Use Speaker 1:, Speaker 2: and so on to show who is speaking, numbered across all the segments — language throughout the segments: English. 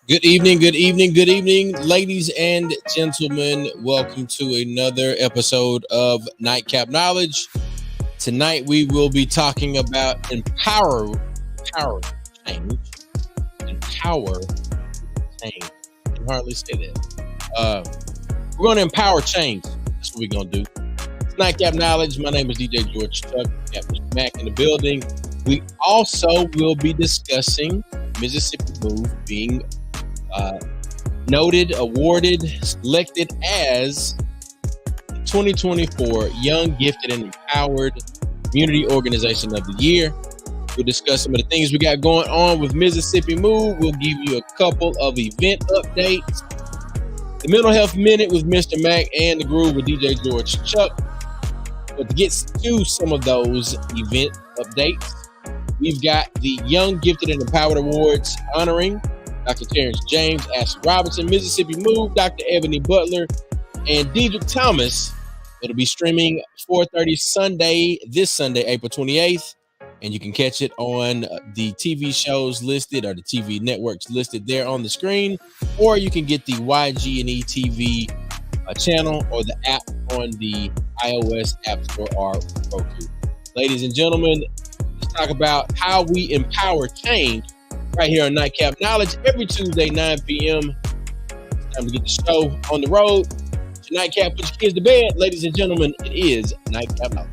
Speaker 1: Good evening, good evening, good evening, ladies and gentlemen. Welcome to another episode of Nightcap Knowledge. Tonight we will be talking about power change, empower change. I can hardly say that. We're going to empower change. That's what we're going to do. It's Nightcap Knowledge. My name is DJ George Chuck. We got Mr. Mac in the building. We also will be discussing Mississippi Move being noted, awarded, selected as 2024 Young, Gifted, and Empowered Community Organization of the Year. We'll discuss some of the things we got going on with Mississippi Move. We'll give you a couple of event updates. The Mental Health Minute with Mr. Mac and the Groove with DJ George Chuck. But to get to some of those event updates, we've got the Young, Gifted, and Empowered Awards honoring Dr. Terrence James, Ashley Robinson, Mississippi Move, Dr. Ebony Butler, and Dedrick Thomas. It'll be streaming 4:30 Sunday, this Sunday, April 28th. And you can catch it on the TV shows listed or the TV networks listed there on the screen. Or you can get the YG&E TV channel or the app on the iOS App Store or Roku. Ladies and gentlemen, let's talk about how we empower change right here on Nightcap Knowledge every Tuesday, 9 p.m. It's time to get the show on the road. It's your Nightcap, put your kids to bed. Ladies and gentlemen, it is Nightcap Knowledge.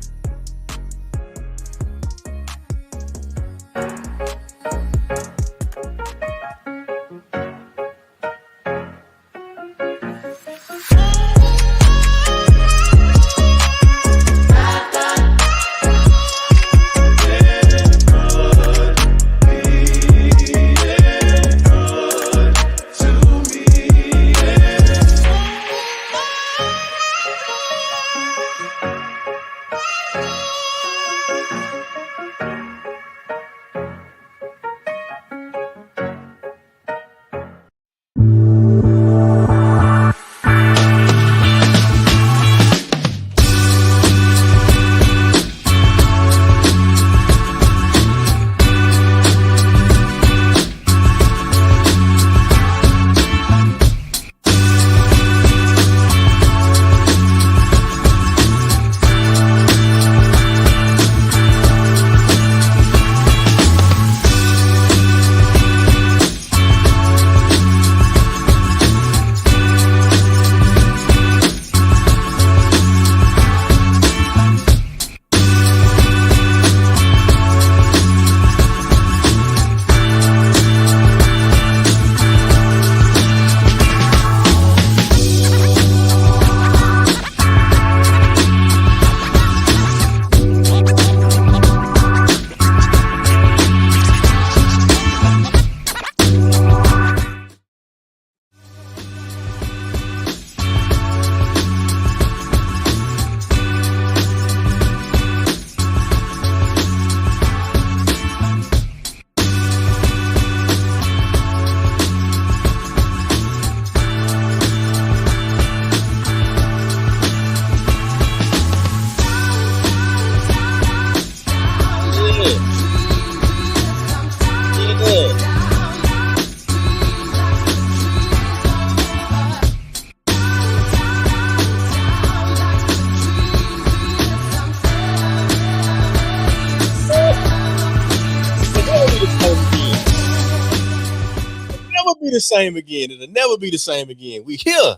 Speaker 1: The same again. It'll never be the same again. We here.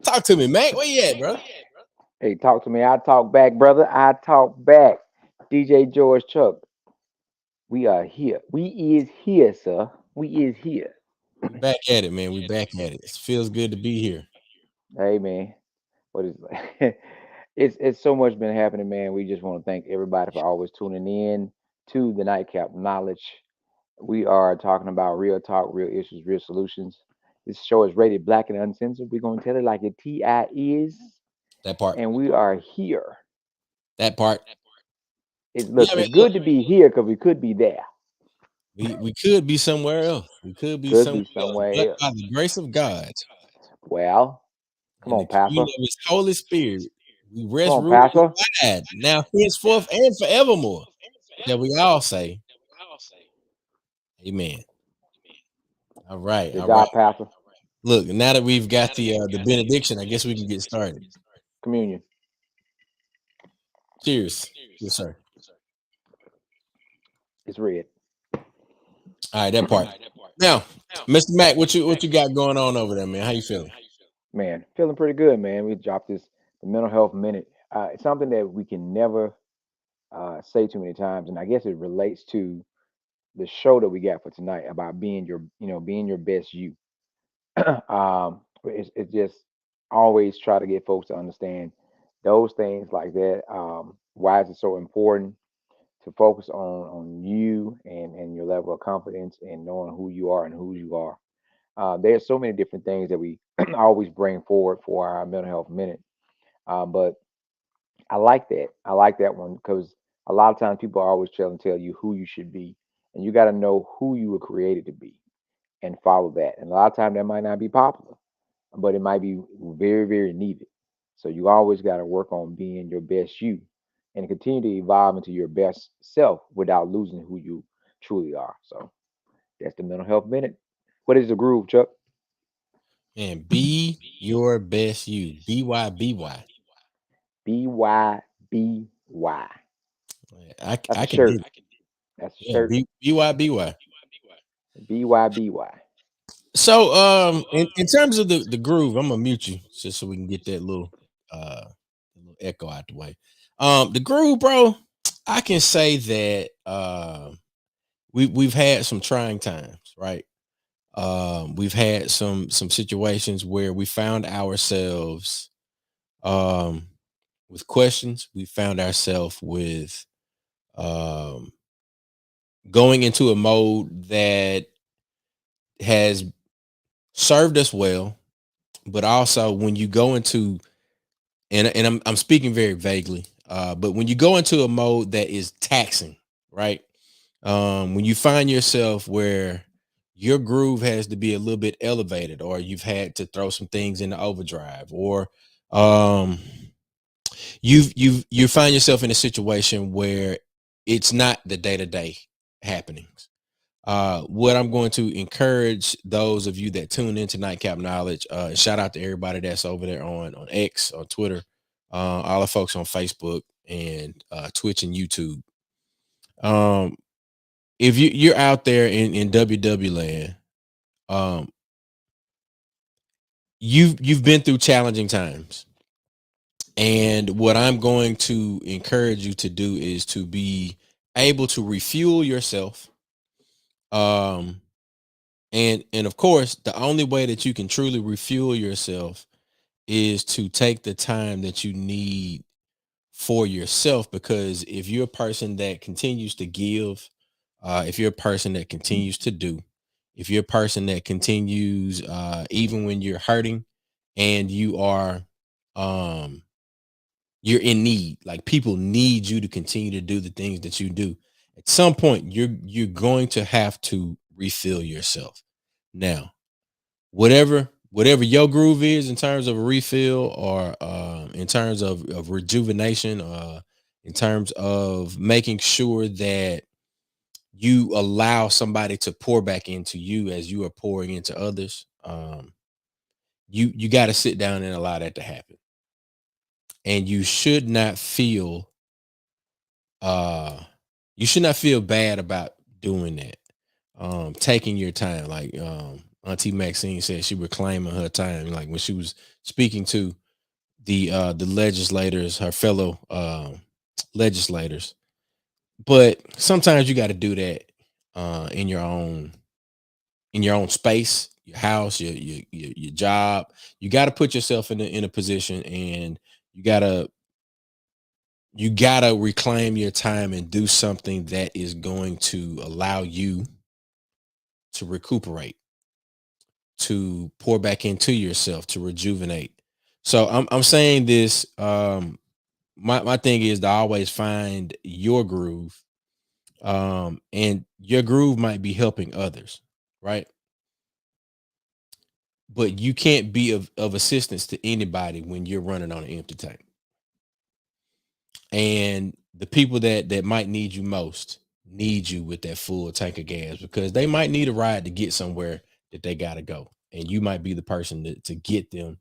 Speaker 1: Talk to me, Mac. Where you at, bro?
Speaker 2: Hey, talk to me. I talk back, brother. I talk back. DJ George Chuck. We are here. We is here, sir. We is here.
Speaker 1: We back at it, man. We back at it. It feels good to be here.
Speaker 2: Hey, man. What is it's so much been happening, man. We just want to thank everybody for always tuning in to the Nightcap Knowledge. We are talking about real talk, real issues, real solutions. This show is rated black and uncensored. We're going to tell it like it TI is.
Speaker 1: That part.
Speaker 2: And we are here.
Speaker 1: That part.
Speaker 2: It's good to be here because we could be there.
Speaker 1: We could be somewhere else. We could be somewhere else. By the grace of God.
Speaker 2: Well, come on, Pastor.
Speaker 1: Of His Holy Spirit. We rest, rule, and abide now, henceforth, and forevermore. That we all say, Amen. All right,
Speaker 2: Good
Speaker 1: all right.
Speaker 2: job, Pastor.
Speaker 1: Look, now that we've got the benediction, I guess we can get started.
Speaker 2: Communion.
Speaker 1: Cheers. Yes, sir.
Speaker 2: It's red.
Speaker 1: All right, that part. Now, Mr. Mac, what you got going on over there, man? How you feeling?
Speaker 2: Man, feeling pretty good, man. We dropped this the mental health minute. It's something that we can never say too many times, and I guess it relates to the show that we got for tonight about being your, being your best you. It's just always try to get folks to understand those things like that. Why is it so important to focus on you and your level of confidence and knowing who you are and who you are. There's so many different things that we always bring forward for our mental health minute. But I like that. I like that one because a lot of times people are always tell you who you should be, and you got to know who you were created to be and follow that. And a lot of times that might not be popular, but it might be very, very needed. So you always got to work on being your best you and continue to evolve into your best self without losing who you truly are. So that's the mental health minute. What is the groove, Chuck?
Speaker 1: And be your best you. BYBY.
Speaker 2: BYBY. That's
Speaker 1: I
Speaker 2: a
Speaker 1: can
Speaker 2: shirt.
Speaker 1: dig it.
Speaker 2: That's a
Speaker 1: Yeah,
Speaker 2: shirt.
Speaker 1: BYBY.
Speaker 2: BYBY.
Speaker 1: So in terms of the groove, I'm gonna mute you just so we can get that little echo out the way. The groove, bro, I can say that we've had some trying times, right? We've had some situations where we found ourselves um with questions. We found ourselves with um going into a mode that has served us well, but also when you go into and I'm speaking very vaguely, but when you go into a mode that is taxing, right? When you find yourself where your groove has to be a little bit elevated, or you've had to throw some things into overdrive, or um, you find yourself in a situation where it's not the day to day happenings. What I'm going to encourage those of you that tune into Nightcap Knowledge, and shout out to everybody that's over there on X, on Twitter, all the folks on Facebook and Twitch and YouTube. Um, if you're out there in WW land, um, you've been through challenging times, and what I'm going to encourage you to do is to be able to refuel yourself. Um, and of course, the only way that you can truly refuel yourself is to take the time that you need for yourself. Because if you're a person that continues to give, if you're a person that continues to do, if you're a person that continues even when you're hurting and um you're in need, like people need you to continue to do the things that you do, at some point you're going to have to refill yourself. Now, whatever your groove is in terms of a refill, or in terms of rejuvenation, in terms of making sure that you allow somebody to pour back into you as you are pouring into others, you got to sit down and allow that to happen. And uh you should not feel bad about doing that. Taking your time, like Auntie Maxine said, she reclaiming her time, like when she was speaking to the legislators, her fellow legislators. But sometimes you got to do that in your own space, your house, your job. You got to put yourself in a position, and you gotta you gotta reclaim your time and do something that is going to allow you to recuperate, to pour back into yourself, to rejuvenate. So I'm saying this. My thing is to always find your groove. And your groove might be helping others, right? But you can't be of assistance to anybody when you're running on an empty tank. And the people that might need you most need you with that full tank of gas, because they might need a ride to get somewhere that they got to go, and you might be the person to get them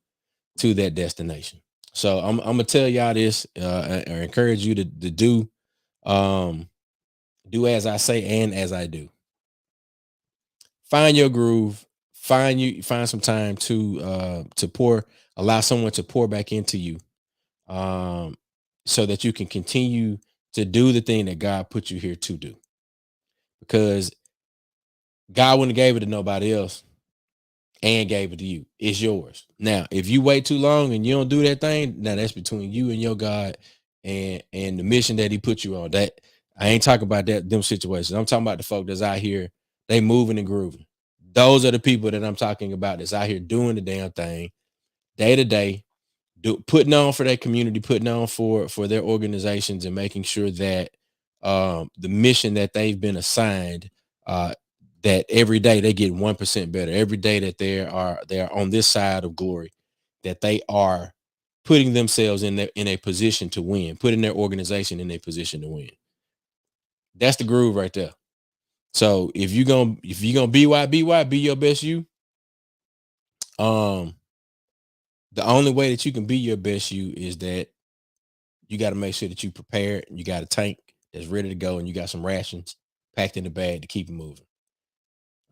Speaker 1: to that destination. So I'm gonna tell y'all this, or encourage you to um, do as I say and as I do. Find your groove. Find some time to pour. Allow someone to pour back into you, um, so that you can continue to do the thing that God put you here to do. Because God wouldn't have gave it to nobody else and gave it to you. It's yours. Now, if you wait too long and you don't do that thing, now that's between you and your God, and the mission that He put you on. That I ain't talking about them situations. I'm talking about the folk that's out here, they moving and grooving. Those are the people that I'm talking about that's out here doing the damn thing day to day, putting on for their community, putting on for their organizations, and making sure that the mission that they've been assigned, uh, that every day they get 1% better. Every day that they are on this side of glory, that they are putting themselves in a position to win, putting their organization in a position to win. That's the groove right there. So if you gonna be your best you, um, the only way that you can be your best you is that you got to make sure that you prepared. You got a tank that's ready to go, and you got some rations packed in the bag to keep it moving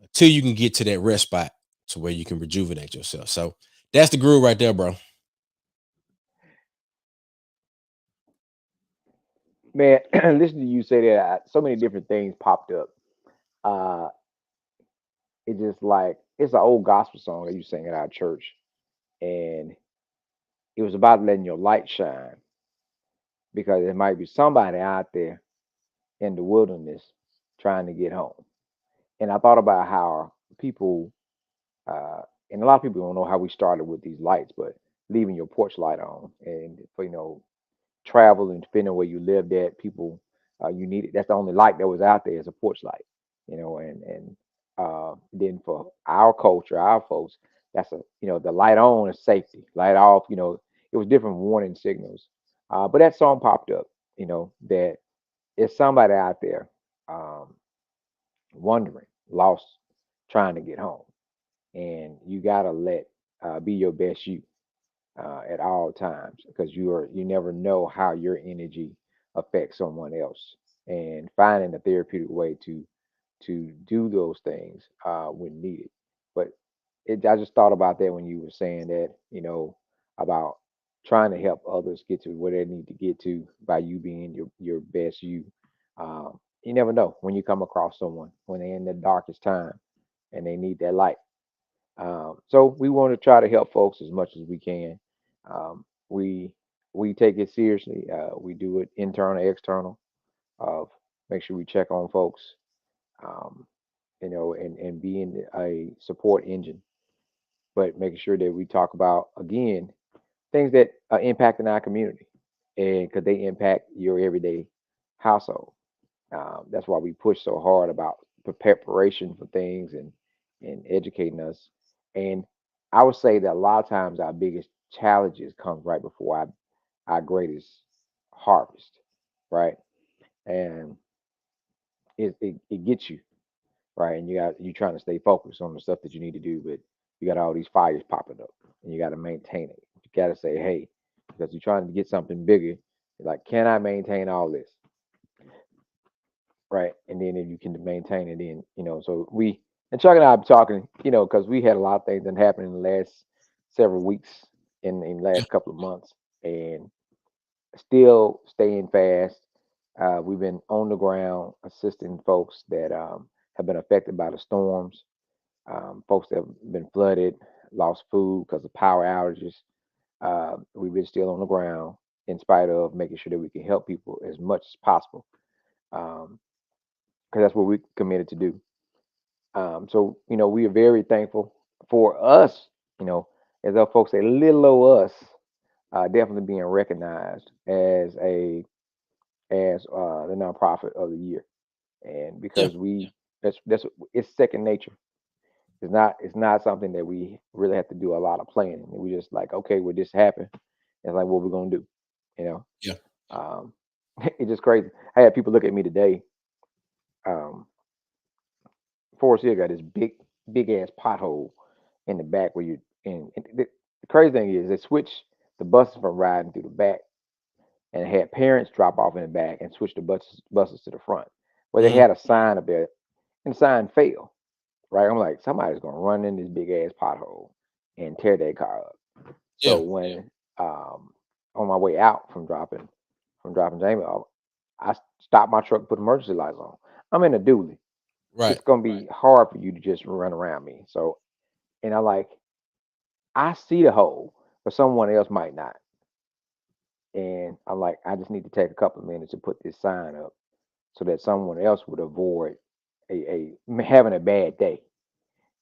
Speaker 1: until you can get to that rest spot to where you can rejuvenate yourself. So that's the groove right there, bro.
Speaker 2: Man, listen to you say that, so many different things popped up. Uh, it's just like it's an old gospel song that you sang at our church, and it was about letting your light shine because there might be somebody out there in the wilderness trying to get home. And I thought about how people, uh, and a lot of people don't know how we started with these lights, but leaving your porch light on, and for travel and depending on where you lived at, people, you needed, that's the only light that was out there is a porch light, and then for our culture, our folks, that's the light on is safety, light off, it was different warning signals. But that song popped up, that it's somebody out there, um, wondering, lost, trying to get home, and you gotta let, be your best you, at all times, because you never know how your energy affects someone else, and finding a therapeutic way to do those things, when needed. But I just thought about that when you were saying that, about trying to help others get to where they need to get to by you being your best you. You never know when you come across someone when they're in the darkest time and they need that light. So we want to try to help folks as much as we can. We take it seriously. We do it internal, external. Of Make sure we check on folks, um, and being a support engine, but making sure that we talk about again things that are impacting our community, and because they impact your everyday household. That's why we push so hard about preparation for things and educating us. And I would say that a lot of times our biggest challenges come right before our greatest harvest, right? And it gets you right, and you trying to stay focused on the stuff that you need to do, but you got all these fires popping up, and you got to maintain it. You got to say, hey, because you're trying to get something bigger. You're like, can I maintain all this? Right. And then if you can maintain it, then so and Chuck and I are talking, because we had a lot of things that happened in the last several weeks, in the
Speaker 1: Yeah,
Speaker 2: last couple of months, and still staying fast. We've been on the ground assisting folks that, have been affected by the storms, folks that have been flooded, lost food because of power outages. We've been still on the ground in spite of making sure that we can help people as much as possible, because that's what we committed to do. So we are very thankful for us, you know, as our folks say, little old us, definitely being recognized as the nonprofit of the year, and
Speaker 1: yeah,
Speaker 2: because that's it's second nature. It's not something that we really have to do a lot of planning. We just like, okay, well, this happened. It's like, what we're gonna do, you know.
Speaker 1: yeah.
Speaker 2: Um, it's just crazy. I had people look at me today. Um, Forrest Hill got this big. big ass pothole in the back where you. And the crazy thing is, they switched the buses from riding through the back and had parents drop off in the back and switch the buses to the front. Well, they
Speaker 1: Mm,
Speaker 2: had a sign up there, and the sign fell. Right, I'm like, somebody's gonna run in this big ass pothole and tear their car up. So
Speaker 1: yeah,
Speaker 2: when on my way out from dropping Jamie off, I stopped my truck, put emergency lights on. I'm in a dually.
Speaker 1: right,
Speaker 2: It's gonna be hard for you to just run around me. So, and I like, I see the hole, but someone else might not. And I'm like, I just need to take a couple of minutes to put this sign up so that someone else would avoid having a bad day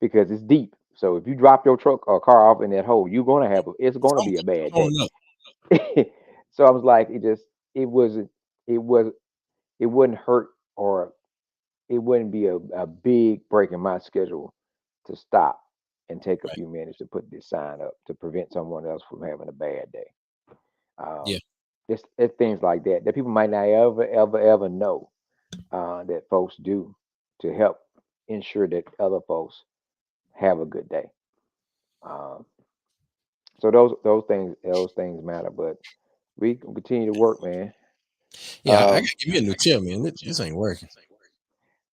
Speaker 2: because it's deep. So if you drop your truck or car off in that hole, it's gonna be a
Speaker 1: something
Speaker 2: bad day.
Speaker 1: showing up.
Speaker 2: So I was like, it wasn't it was it wouldn't hurt, or it wouldn't be a big break in my schedule to stop and take a
Speaker 1: Right,
Speaker 2: few minutes to put this sign up to prevent someone else from having a bad day.
Speaker 1: yeah,
Speaker 2: Um, it's things like that that people might not ever know that folks do to help ensure that other folks have a good day. Um, so those things matter, but we can continue to work, man.
Speaker 1: yeah. I
Speaker 2: Um,
Speaker 1: gotta give me a new chair, man. This ain't working.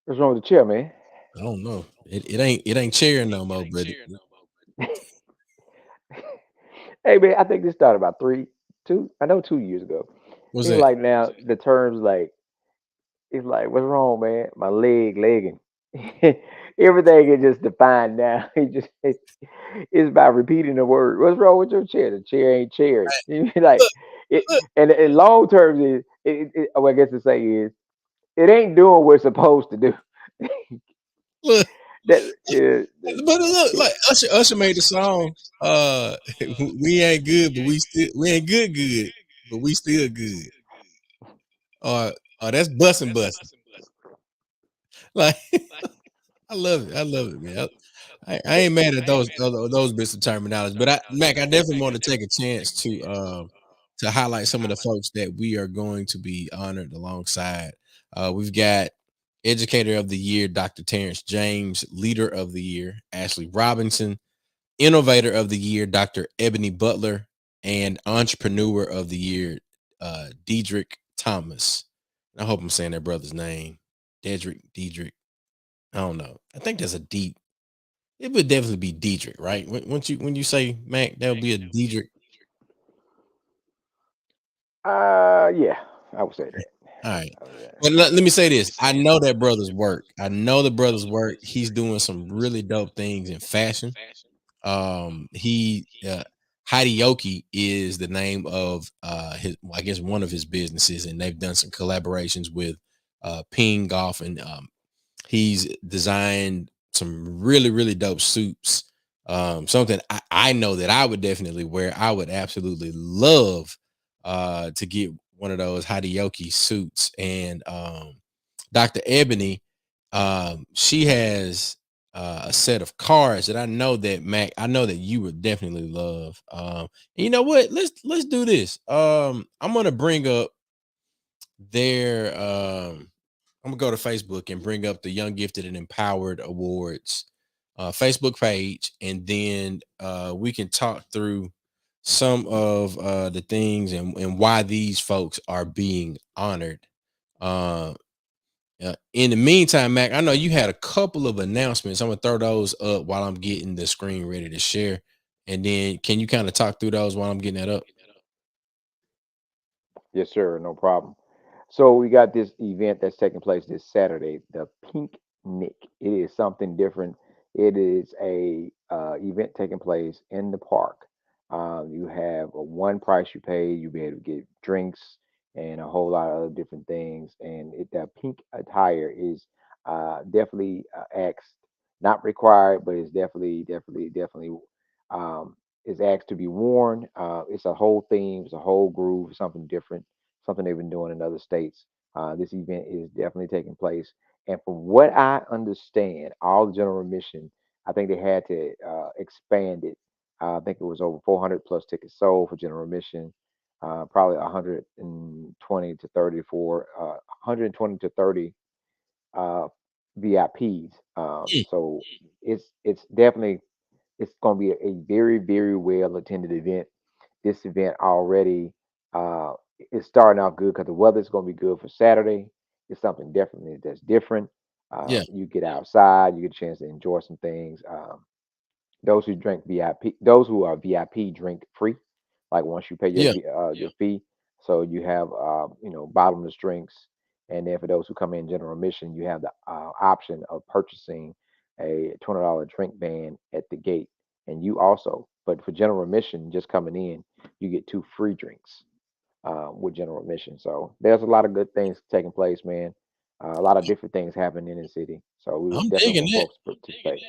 Speaker 2: what's wrong with the chair, man?
Speaker 1: I don't know. It ain't chair no more, but
Speaker 2: Hey, man, I think this started about I know 2 years ago.
Speaker 1: what's
Speaker 2: Seems
Speaker 1: that?
Speaker 2: like now the terms like, it's like, what's wrong, man? My legging. Everything is just defined now. It's about repeating the word. What's wrong with your chair? The chair ain't chaired. You mean like
Speaker 1: Look,
Speaker 2: it,
Speaker 1: look,
Speaker 2: and in long terms is what I guess to say is it ain't doing what it's supposed to do.
Speaker 1: look.
Speaker 2: That is,
Speaker 1: But look, like Usher made the song. We ain't good, but we ain't good, but we still good. Or that's bussin' bussin'. Like I love it. I love it, man. I ain't mad at those bits of terminology, but Mac, I definitely want to take a chance to highlight some of the folks that we are going to be honored alongside. We've got Educator of the Year, Dr. Terrence James, Leader of the Year, Ashley Robinson, Innovator of the Year, Dr. Ebony Butler, and Entrepreneur of the Year, Dedrick Thomas. I hope I'm saying that brother's name. Dedrick. I don't know. I think that's a deep. It would definitely be Dedrick, right? When you say Mac, that would be a Dedrick.
Speaker 2: yeah, I would say that.
Speaker 1: All right.
Speaker 2: I would say
Speaker 1: But let me say this. I know that brother's work. I know the brother's work. He's doing some really dope things in fashion. He Hideyoki is the name of his, I guess, one of his businesses, and they've done some collaborations with Ping Golf, and he's designed some really dope suits. Something I know that I would definitely wear. I would absolutely love to get one of those Hideyoki suits. And Dr. Ebony, she has a set of cards that I know that Mac, I know that you would definitely love. And you know what? Let's do this. I'm gonna bring up their I'm gonna go to Facebook and bring up the Young Gifted and Empowered Awards Facebook page, and then we can talk through some of the things and why these folks are being honored. Uh, in the meantime, Mac, I know you had a couple of announcements. I'm gonna throw those up while I'm getting the screen ready to share, and then can you kind of talk through those while I'm getting that up?
Speaker 2: yes, sir, no problem. So we got this event that's taking place this Saturday, the Pink Nick. It is something different. It is a event taking place in the park. You have a one price you pay. You be able to get drinks and a whole lot of other different things. And the pink attire is definitely asked, not required, but it's definitely um, is asked to be worn. It's a whole theme. It's a whole groove. Something different, something they've been doing in other states. This event is definitely taking place. And from what I understand, all the general admission, I think they had to expand it. I think it was over 400 plus tickets sold for general admission. Probably 120 to 30 for 120 to 30 uh, VIPs.
Speaker 1: Mm,
Speaker 2: So it's definitely it's going to be a very very well attended event. This event already is starting out good because the weather's going to be good for Saturday. It's something definitely that's different.
Speaker 1: yeah,
Speaker 2: You get outside, you get a chance to enjoy some things. Those who drink VIP, those who are VIP drink free. Like once you pay
Speaker 1: yeah.
Speaker 2: your fee, so you have bottomless drinks, and then for those who come in general admission, you have the option of purchasing a $20 drink ban at the gate, and you also, but for general admission, just coming in, you get two free drinks with general admission. So there's a lot of good things taking place, man. A lot of different things happening in the city. So we
Speaker 1: I'm
Speaker 2: definitely
Speaker 1: digging
Speaker 2: want
Speaker 1: that.
Speaker 2: folks to participate.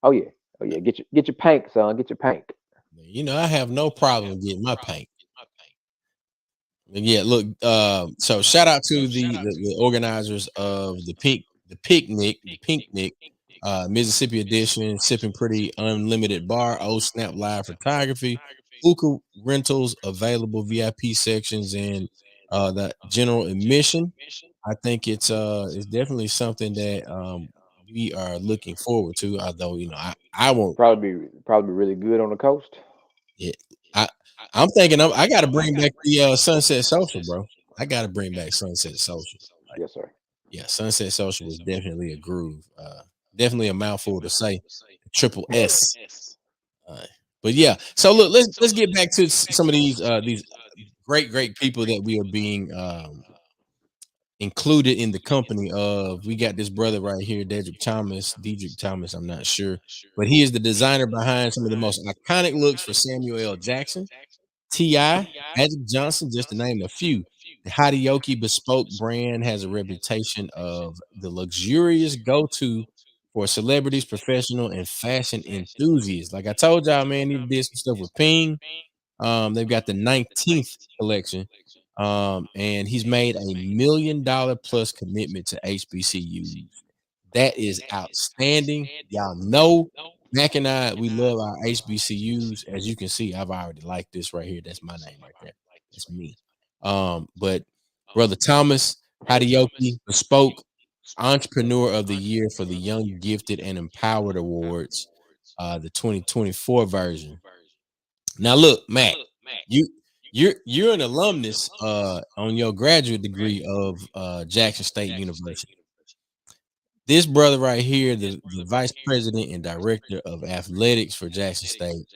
Speaker 2: Oh yeah. Oh yeah. Get your pank, son. Get your pank.
Speaker 1: I have no problem getting my paint. And yeah, look. So shout out to the organizers of the picnic, Mississippi edition, sipping pretty unlimited bar, old snap live photography, hookah rentals available, VIP sections, and the general admission. I think it's definitely something that we are looking forward to. Although I won't.
Speaker 2: Probably be really good on the coast.
Speaker 1: Yeah, I I'm thinking I got to bring back the Sunset Social, bro. I got to bring back Sunset Social. Like,
Speaker 2: Yes, sir.
Speaker 1: yeah, Sunset Social was definitely a groove. Definitely a mouthful to say. Triple S. Uh, but yeah, so look, let's get back to some of these great people that we are being included in the company of. We got this brother right here, Dedrick Thomas. I'm not sure, but he is the designer behind some of the most iconic looks for Samuel L. Jackson, T.I., Magic Johnson, just to name a few. The Hadaoki bespoke brand has a reputation of the luxurious go-to for celebrities, professional, and fashion enthusiasts. Like I told y'all, man, he did some stuff with Ping. They've got the 19th collection. And he's made $1 million plus commitment to HBCUs. That is outstanding. Y'all know Mac and I, we love our HBCUs. As you can see, I've already liked this right here. That's my name right there. That's me. But Brother Thomas Hadiyoki bespoke Entrepreneur of the Year for the Young, Gifted, and Empowered Awards, the 2024 version. Now, look, Mac, you you're an alumnus on your graduate degree of Jackson State University. This brother right here, the vice president and director of athletics for Jackson State,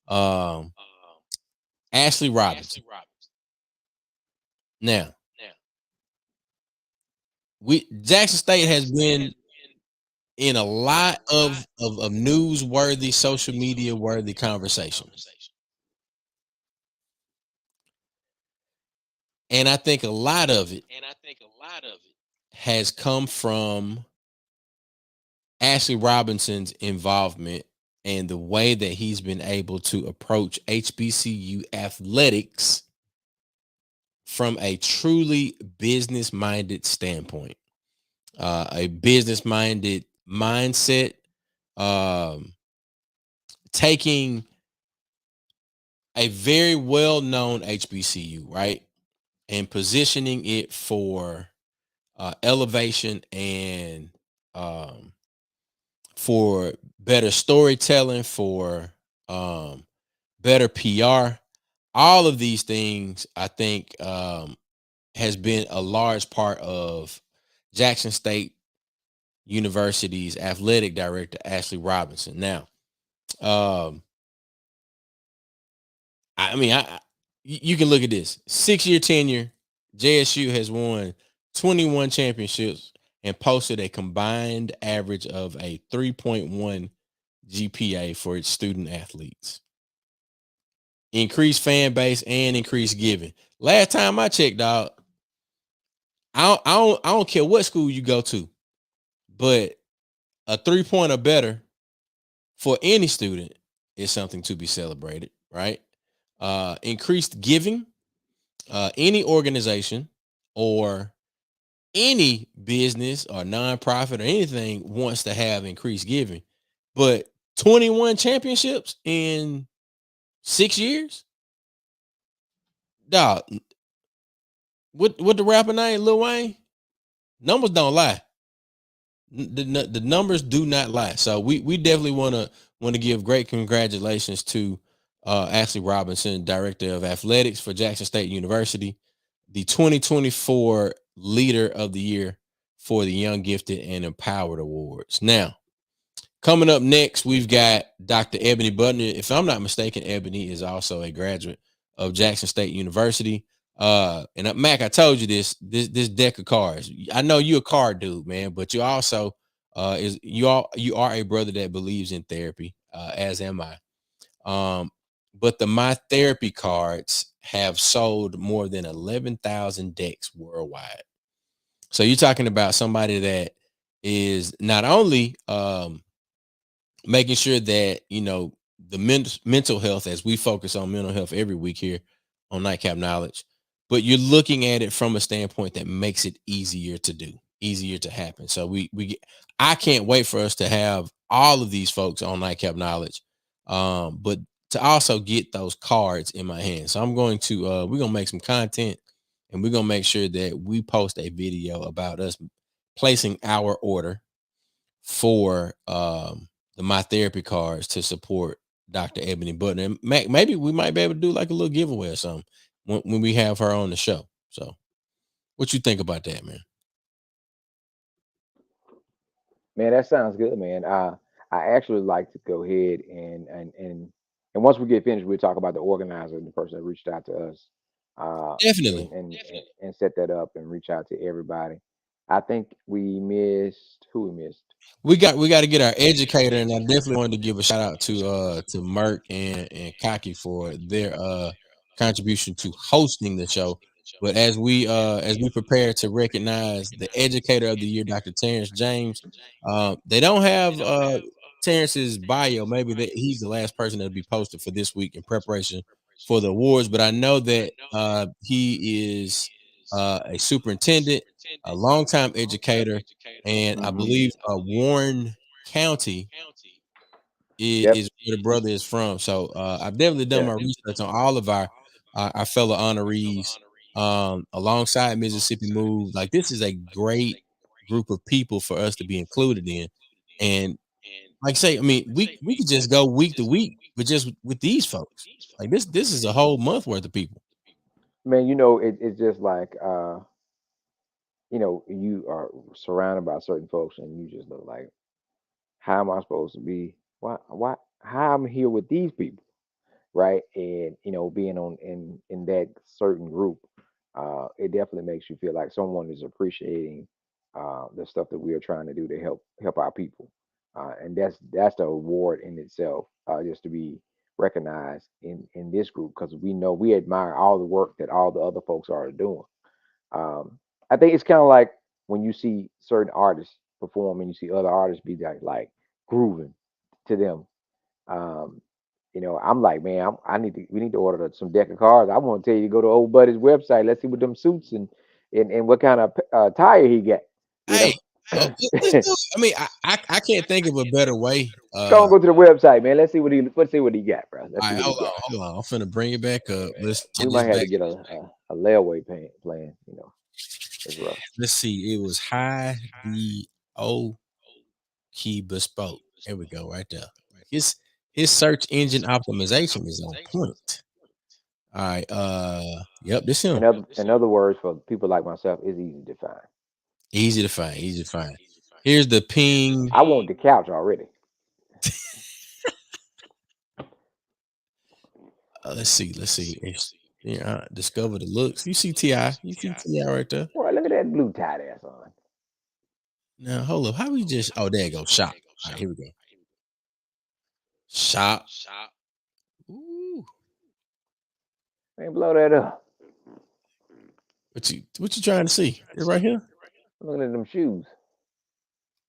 Speaker 1: um, Ashley Robinson. Now, we Jackson State has been in a lot of newsworthy, social media worthy conversations, and I think a lot of it has come from Ashley Robinson's involvement and the way that he's been able to approach HBCU athletics from a truly business minded standpoint, a business minded mindset, um, taking a very well known HBCU, right, and positioning it for elevation and um, for better storytelling, for better PR. All of these things, I think, has been a large part of Jackson State University's athletic director, Ashley Robinson. Now, um, you can look at this 6 year tenure. JSU has won 21 championships and posted a combined average of a 3.1 GPA for its student athletes. Increased fan base and increased giving. Last time I checked, dog, I don't care what school you go to, but a 3 point or better for any student is something to be celebrated, right? Increased giving, any organization or any business or nonprofit or anything wants to have increased giving, but 21 championships in 6 years, dog. What the rapper name, Lil Wayne? Numbers don't lie. The numbers do not lie. So we definitely want to give great congratulations to Ashley Robinson, Director of Athletics for Jackson State University, the 2024 Leader of the Year for the Young Gifted and Empowered Awards. Now, coming up next, we've got Dr. Ebony Butner. If I'm not mistaken, Ebony is also a graduate of Jackson State University. And Mac, I told you this deck of cards. I know you're a card dude, man, but you also you are a brother that believes in therapy, as am I. But the My Therapy cards have sold more than 11,000 decks worldwide. So you're talking about somebody that is not only making sure that the mental health, as we focus on mental health every week here on Nightcap Knowledge, but you're looking at it from a standpoint that makes it easier to do, easier to happen. So I can't wait for us to have all of these folks on Nightcap Knowledge, but to also get those cards in my hand. So I'm going to we're gonna make some content, and we're gonna make sure that we post a video about us placing our order for the My Therapy cards to support Dr. Ebony Butler. And maybe we might be able to do like a little giveaway or something when we have her on the show. So what you think about that, man?
Speaker 2: Man, that sounds good, man. I actually like to go ahead and once we get finished, we'll talk about the organizer and the person that reached out to us, uh,
Speaker 1: Definitely.
Speaker 2: and set that up and reach out to everybody. I think we missed who we missed.
Speaker 1: We got to get our educator, and I definitely wanted to give a shout out to Merck and Kaki for their contribution to hosting the show. But as we prepare to recognize the educator of the year, Dr. Terrence James, they don't have Terrence's bio. Maybe he's the last person that'll be posted for this week in preparation for the awards. But I know that he is a superintendent, a longtime educator, and I
Speaker 2: Hmm.
Speaker 1: believe Warren County
Speaker 2: Yep.
Speaker 1: is where the brother is from. So I've definitely done
Speaker 2: Yeah.
Speaker 1: my research on all of our fellow honorees alongside Mississippi Move. Like this is a great group of people for us to be included in. And like I say, I mean, we could just go week to week, but just with these folks. Like this is a whole month worth of people.
Speaker 2: Man, it's just like you are surrounded by certain folks and you just look like, how am I supposed to be? Why how I'm here with these people? Right? And being on in that certain group, it definitely makes you feel like someone is appreciating the stuff that we are trying to do to help our people, and that's the award in itself, just to be recognized in this group because we know we admire all the work that all the other folks are doing. Um, I think it's kind of like when you see certain artists perform and you see other artists be like grooving to them. um, I'm like, man, we need to order some deck of cards. I want to tell you to go to old buddy's website. Let's see what them suits and what kind of tire he got. You
Speaker 1: Hey,
Speaker 2: know,
Speaker 1: let's do it. I mean, I can't think of a better way.
Speaker 2: go and go to the website, man. Let's see what he got, bro. Let's
Speaker 1: All
Speaker 2: see
Speaker 1: right,
Speaker 2: what he
Speaker 1: hold on,
Speaker 2: got.
Speaker 1: hold on. I'm finna bring it back up. Let's get
Speaker 2: We
Speaker 1: this
Speaker 2: might have
Speaker 1: back.
Speaker 2: to get a layaway plan. It's rough.
Speaker 1: Let's see. It was high D O key bespoke. There we go, right there. His search engine optimization is on point. All right. Yep, this him.
Speaker 2: In other words, for people like myself, it's easy to find.
Speaker 1: Easy to find. Easy to find. Here's the ping.
Speaker 2: I want the couch already.
Speaker 1: Let's see. Let's see. Yeah, discover the looks. You see Ti. You see Ti right there.
Speaker 2: Boy, look at that blue tie there, son.
Speaker 1: Now hold up. How we just? Oh, there you go. Shop. All right, here we go. Shop. Ooh.
Speaker 2: Man, blow that up.
Speaker 1: What you trying to see? It right here.
Speaker 2: I'm looking at them shoes.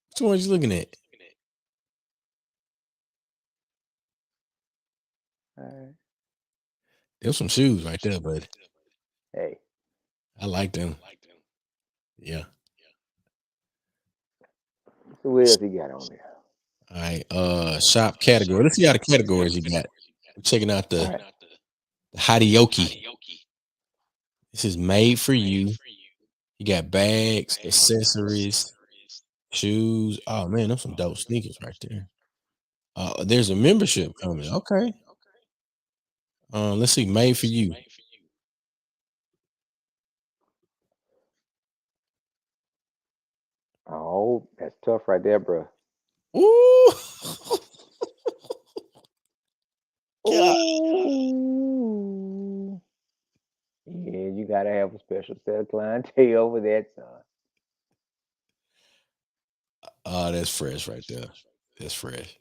Speaker 1: Which one you looking at?
Speaker 2: All right.
Speaker 1: There's some shoes right there, bud.
Speaker 2: Hey,
Speaker 1: I like them. Yeah.
Speaker 2: let's see what else he got on there.
Speaker 1: All right. Shop category. Let's see how the categories you got. I'm checking out
Speaker 2: All
Speaker 1: the
Speaker 2: right.
Speaker 1: Hadiyoki. This is made for you. You got bags, accessories, Shoes. Oh man, those some dope sneakers right there. There's a membership coming. Okay. Let's see. Made for you.
Speaker 2: Oh, that's tough right there, bro.
Speaker 1: Ooh. God.
Speaker 2: Ooh. Yeah, you gotta have a special set of clientele with that, son.
Speaker 1: That's fresh right there. That's fresh.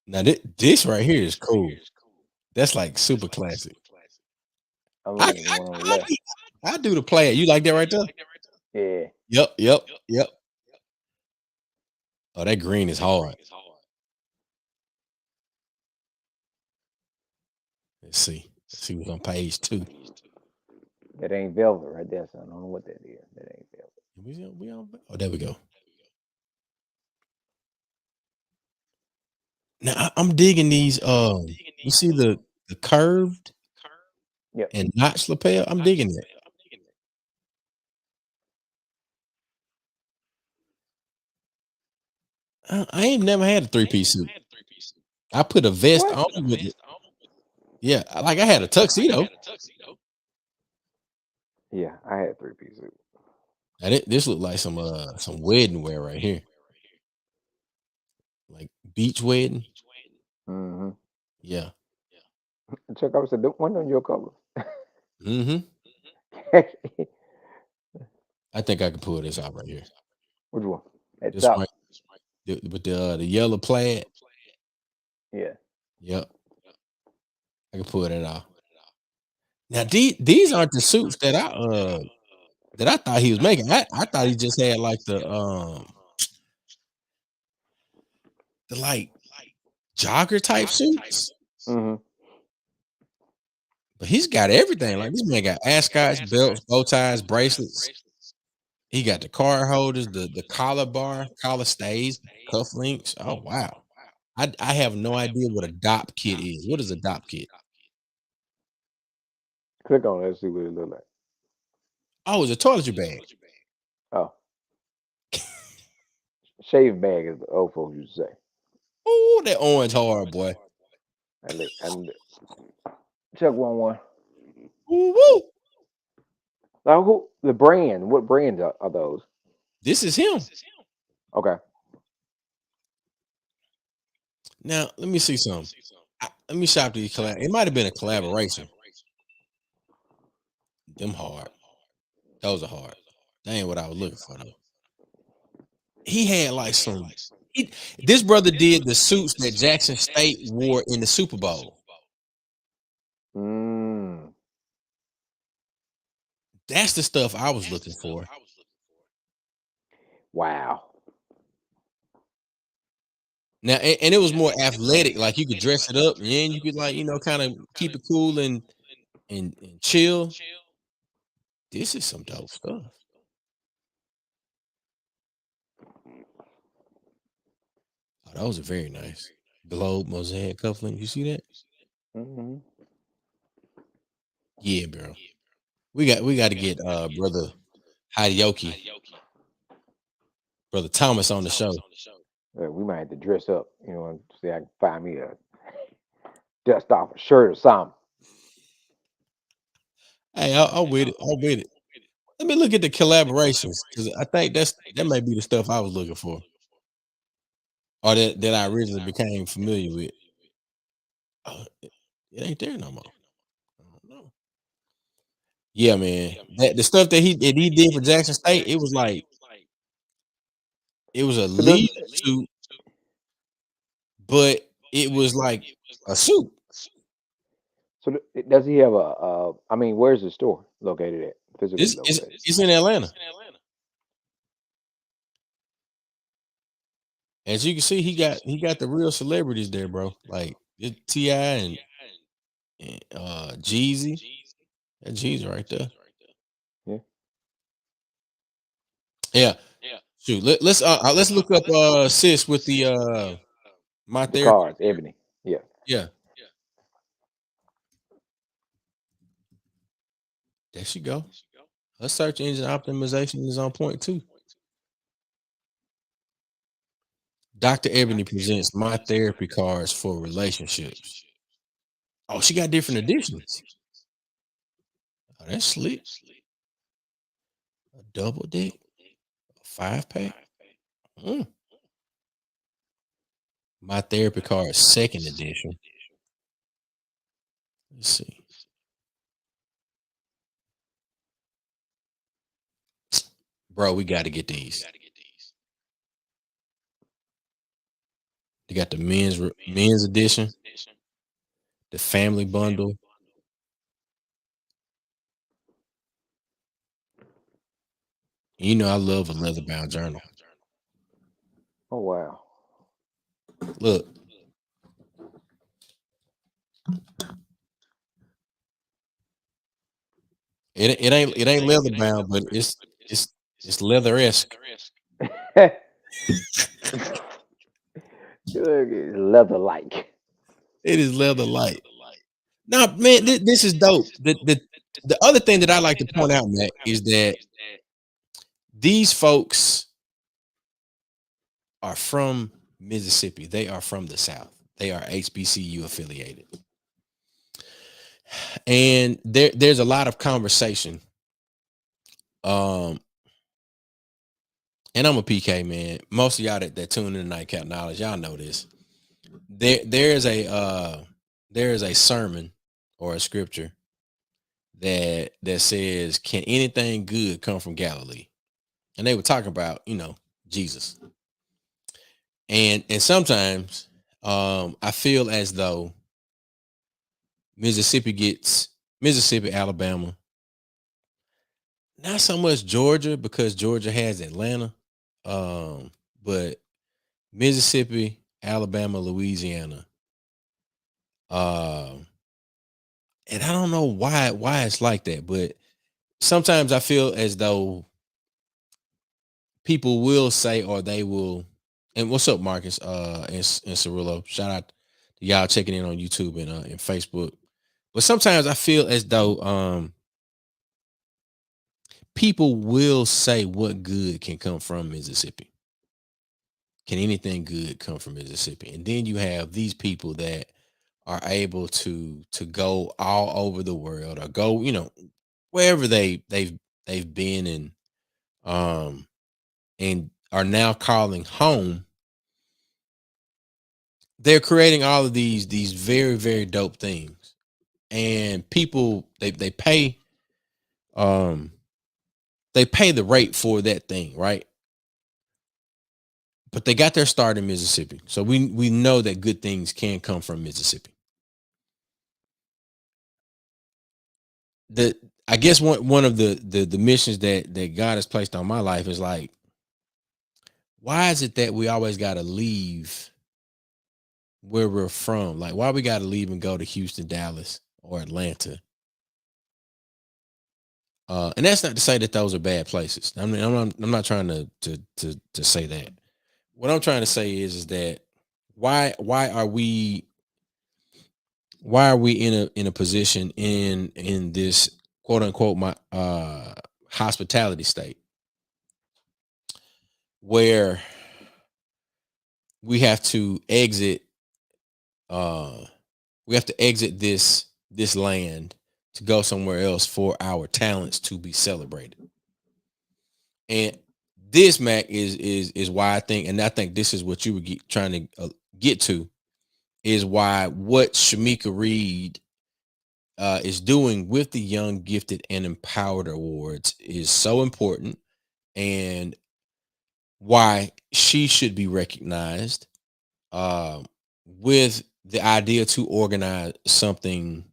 Speaker 1: Now this right here is cool. That's like super classic.
Speaker 2: I'm
Speaker 1: I
Speaker 2: looking at the
Speaker 1: I,
Speaker 2: one on the
Speaker 1: I,
Speaker 2: left.
Speaker 1: do, I do the play. You like that right there?
Speaker 2: Yeah.
Speaker 1: Yep. Yep. Yep. Oh, that green is hard. Let's see. Let's see what's on page 2.
Speaker 2: That ain't velvet right there, son. I don't know what that is. That ain't velvet.
Speaker 1: Oh, there we go. Now I'm digging these. You see the curved
Speaker 2: Yep.
Speaker 1: and notch lapel. I'm digging it. I ain't never had a 3-piece suit. I put a vest
Speaker 2: What?
Speaker 1: on with it. Yeah, like I had a tuxedo.
Speaker 2: Yeah, I had 3 pieces.
Speaker 1: Now this look like some wedding wear right here, like beach wedding.
Speaker 2: Mm-hmm.
Speaker 1: Yeah.
Speaker 2: Chuck, I said, one on your colors.
Speaker 1: Mm-hmm.
Speaker 2: Which
Speaker 1: I think I can pull this out right here.
Speaker 2: one? At
Speaker 1: This
Speaker 2: top.
Speaker 1: right with the yellow plaid.
Speaker 2: Yeah.
Speaker 1: Yep, I can pull that out. Now these aren't the suits that I thought he was making. I thought he just had like the like jogger type suits.
Speaker 2: Mm-hmm.
Speaker 1: But he's got everything. Like this man got ascots, belts, bow ties, bracelets. He got the card holders, the collar bar, collar stays, cuff links. Oh wow. I have no idea what a dop kit is. What is a dop kit?
Speaker 2: Click on it and see what it look like.
Speaker 1: Oh, it's a toiletry bag.
Speaker 2: Oh, shave bag is the old folks used to say.
Speaker 1: Oh, that orange hard boy.
Speaker 2: And Chuck one.
Speaker 1: Woo woo.
Speaker 2: Now, who the brand? What brands are those?
Speaker 1: This is him.
Speaker 2: Okay.
Speaker 1: Now let me see something. Let me shop these collab. It might have been a collaboration. Them hard. Those are hard. That ain't what I was looking for though. He had like some. This brother did the suits that Jackson State wore in the Super Bowl.
Speaker 2: Mm.
Speaker 1: That's the stuff I was looking for.
Speaker 2: Wow.
Speaker 1: Now, and it was more athletic. Like you could dress it up, and then you could like kind of keep it cool and chill. This is some dope stuff. Oh, those are very nice. Globe mosaic cufflink. You see that?
Speaker 2: Mm-hmm.
Speaker 1: Yeah, bro. We got to get brother Hideoki, brother Thomas on the show.
Speaker 2: We might have to dress up. And see, I can find me a dust off a shirt or something.
Speaker 1: Hey, I'm with it. I'm with it. Let me look at the collaborations because I think that might be the stuff I was looking for, or that I originally became familiar with. It ain't there no more. I don't know. Yeah, man. The stuff that he did for Jackson State, it was like it was a
Speaker 2: So does
Speaker 1: leader suit, but it was like a suit.
Speaker 2: does he have I mean, where's the store located at? Physically
Speaker 1: It's
Speaker 2: located.
Speaker 1: it's in Atlanta. As you can see, he got the real celebrities there, bro. Like Ti and Jeezy. That Jeezy right there.
Speaker 2: Yeah.
Speaker 1: Yeah. Shoot. Let's look up sis with the my
Speaker 2: The
Speaker 1: therapy.
Speaker 2: cards, ebony. Yeah.
Speaker 1: Yeah. There she go. Her search engine optimization is on point too. Dr. Ebony presents my therapy cards for relationships. Oh, she got different editions. Oh, that's slick. A double deck, a 5 pack. Mm. My therapy card second edition. Let's see. Bro, we got to get these. They got the men's edition, the family bundle. You know I love a leather bound journal.
Speaker 2: Oh wow.
Speaker 1: Look, it ain't leather bound, but it's leather esque.
Speaker 2: Leather like.
Speaker 1: It is leather light. Nah, man, this is dope. The other thing that I like to point out, Matt, is that these folks are from Mississippi. They are from the South. They are HBCU affiliated, and there's a lot of conversation. Um, and I'm a PK man. Most of y'all that tune in to Nightcap Knowledge, y'all know this. There is a sermon or a scripture that says, "Can anything good come from Galilee?" And they were talking about Jesus. And sometimes I feel as though Mississippi gets Mississippi, Alabama, not so much Georgia because Georgia has Atlanta, but Mississippi, Alabama, Louisiana, um, and I don't know why it's like that, but sometimes I feel as though people will say or they will. And what's up, Marcus? And Cirillo. Shout out to y'all checking in on YouTube and Facebook. But sometimes I feel as though people will say what good can come from Mississippi. Can anything good come from Mississippi? And then you have these people that are able to go all over the world or go, wherever they've been um and are now calling home. They're creating all of these very, very dope things. And people um they pay the rate for that thing, right? But they got their start in Mississippi. So we know that good things can come from Mississippi. The I guess one of the missions that God has placed on my life is like, why is it that we always got to leave where we're from? Like, why we got to leave and go to Houston, Dallas, or Atlanta? And that's not to say that those are bad places. I mean, I'm not trying to say that. What I'm trying to say is that why why are we why are we in a position in this quote unquote my hospitality state where we have to exit uh we have to exit this land to go somewhere else for our talents to be celebrated. And this, Mac, is why I think, and I think this is what you were trying to get to, is why what Shamika Reed is doing with the Young, Gifted, and Empowered Awards is so important, and why she should be recognized uh, with the idea to organize something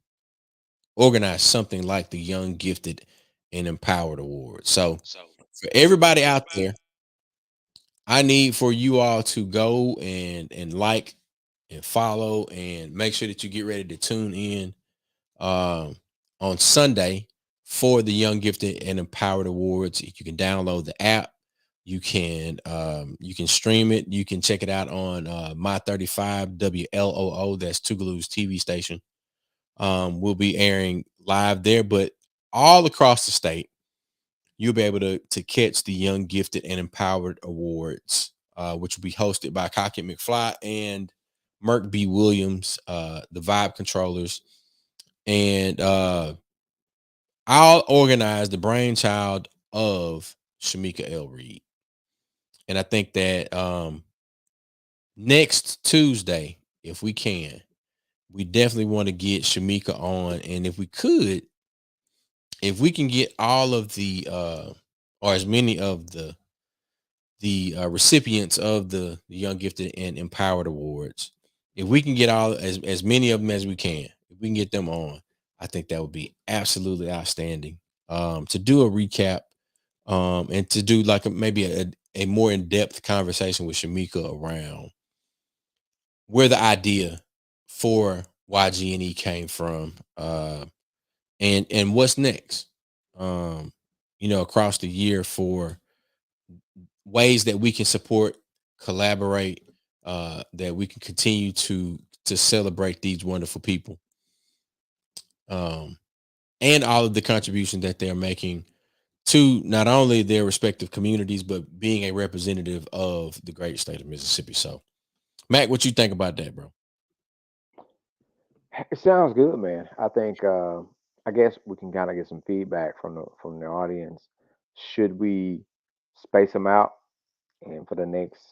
Speaker 1: like the Young, Gifted, and Empowered Awards. So for everybody out there, I need for you all to go and like and follow and make sure that you get ready to tune in um, on Sunday for the Young Gifted and Empowered Awards. You can download the app. You can stream it. You can check it out on My 35 WLOO. That's Tougaloo's TV station. We'll be airing live there, but all across the state. you'll be able to catch the Young Gifted and Empowered Awards, which will be hosted by Cockett McFly and Merk B. Williams, the Vibe Controllers, and I'll organize the brainchild of Shamika L. Reed. And I think that next Tuesday, if we can, we definitely want to get Shamika on. And if we could, if we can get all of the or as many of the recipients of the Young Gifted and Empowered Awards, if we can get all as many of them as we can, if we can get them on, I think that would be absolutely outstanding. To do a recap, and to do like maybe a more in-depth conversation with Shamika around where the idea for YG&E came from, and what's next, um, across the year for ways that we can support, collaborate, that we can continue to celebrate these wonderful people, um, and all of the contributions that they're making to not only their respective communities, but being a representative of the great state of Mississippi. So, Mac, what you think about that, bro?
Speaker 2: It sounds good, man. I think I guess we can kind of get some feedback from the audience. Should we space them out and for the next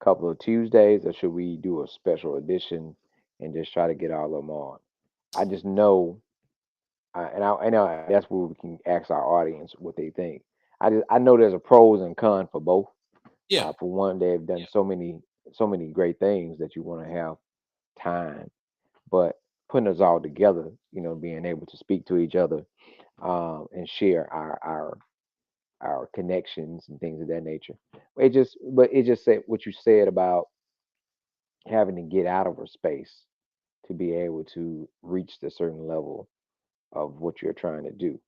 Speaker 2: couple of Tuesdays, or should we do a special edition and just try to get all of them on? I just know, I know that's where we can ask our audience what they think. I know there's a pros and cons for both.
Speaker 1: Yeah.
Speaker 2: For one, they've done so many great things that you want to have time, but putting us all together, being able to speak to each other, and share our connections and things of that nature. But it just said what you said about having to get out of a space to be able to reach the certain level of what you're trying to do,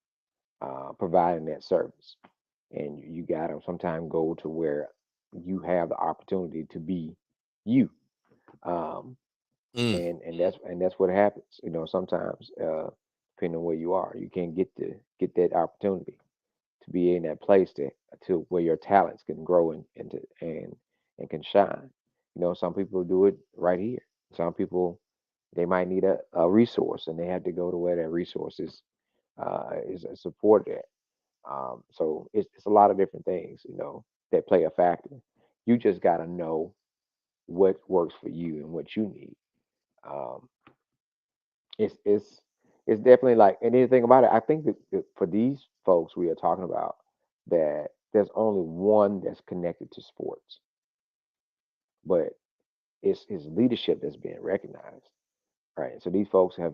Speaker 2: providing that service. And you got to sometimes go to where you have the opportunity to be you. Um,
Speaker 1: Mm,
Speaker 2: and that's what happens. Sometimes, depending on where you are, you can't get that opportunity to be in that place to where your talents can grow and can shine. Some people do it right here. Some people, they might need a resource, and they have to go to where that resource is supported at. So it's a lot of different things, that play a factor. You just got to know what works for you and what you need. Um, it's definitely like, and anything about it. I think that for these folks we are talking about, that there's only one that's connected to sports, but it's his leadership that's being recognized, right? So these folks have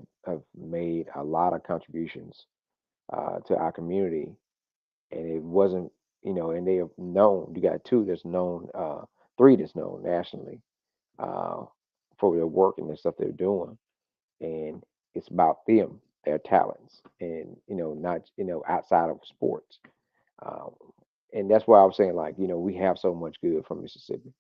Speaker 2: made a lot of contributions to our community, and it wasn't, and they have known. You got two that's known, three that's known nationally, uh, for their work and the stuff they're doing, and it's about them, their talents, and not outside of sports. Um, and that's why I was saying, like, we have so much good from Mississippi,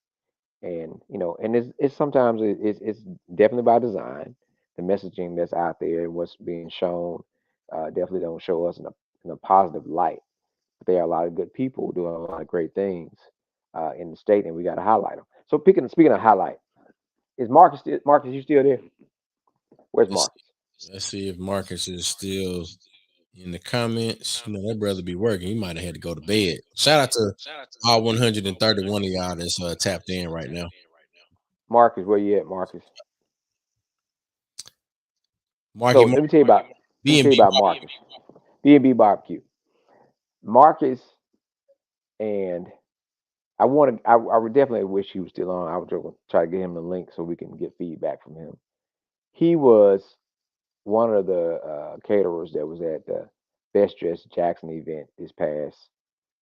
Speaker 2: and and it's sometimes it's definitely by design. The messaging that's out there and what's being shown definitely don't show us in a positive light. But there are a lot of good people doing a lot of great things in the state, and we got to highlight them. So, speaking of highlight, is Marcus? You still there? Where's
Speaker 1: let's
Speaker 2: Marcus?
Speaker 1: let's see if Marcus is still in the comments. That brother be working. He might have had to go to bed. Shout out to all 131 of y'all that's tapped in right now.
Speaker 2: Marcus, where you at, Marcus?
Speaker 1: Marky
Speaker 2: So
Speaker 1: Mark,
Speaker 2: let me tell you
Speaker 1: B&B.
Speaker 2: about Marcus. B&B Barbecue. Marcus, and I would definitely wish he was still on. I would try to get him the link so we can get feedback from him. He was one of the caterers that was at the Best Dressed Jackson event this past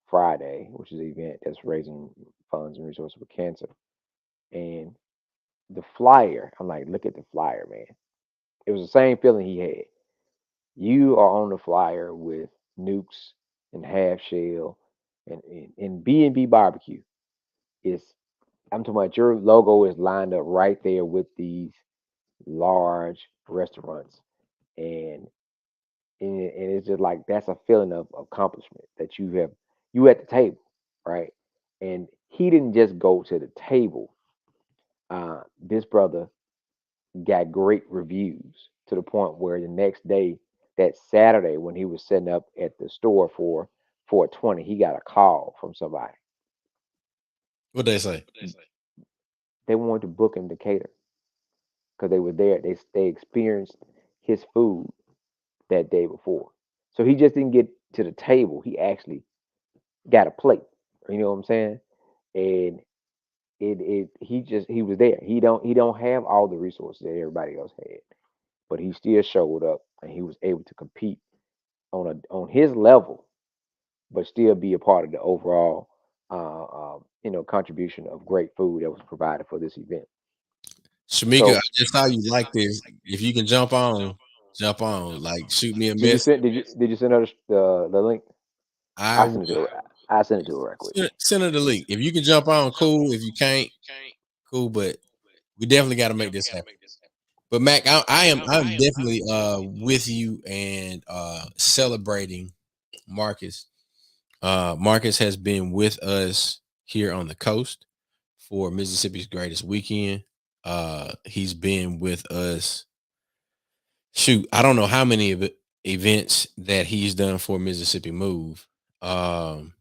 Speaker 2: Friday, which is an event that's raising funds and resources for cancer. And the flyer, I'm like, look at the flyer, man. It was the same feeling he had. You are on the flyer with Nukes and Half Shell and B&B Barbecue. It's I'm talking about your logo is lined up right there with these large restaurants, and and it's just like that's a feeling of accomplishment that you at the table, right? And he didn't just go to the table. This brother got great reviews to the point where the next day, that Saturday, when he was setting up at the store for 420, he got a call from somebody.
Speaker 1: What they say?
Speaker 2: They wanted to book him to cater because they were there. They experienced his food that day before. So he just didn't get to the table. He actually got a plate. You know what I'm saying? And he was there. He don't have all the resources that everybody else had, but he still showed up and he was able to compete on his level, but still be a part of the overall contribution of great food that was provided for this event.
Speaker 1: Shamika, I
Speaker 2: So
Speaker 1: just saw you like this. If you can jump on, jump on. Like shoot me a
Speaker 2: did you
Speaker 1: message.
Speaker 2: send did you send her the link?
Speaker 1: I
Speaker 2: I
Speaker 1: will
Speaker 2: sent it to her. I sent it to her right quick.
Speaker 1: send her the link. If you can jump on, cool. If you can't, cool. But we definitely got to make this happen. But Mac, I'm definitely with you and celebrating Marcus. Marcus has been with us here on the coast for Mississippi's greatest weekend. He's been with us. Shoot, I don't know how many of events that he's done for Mississippi Move. Um,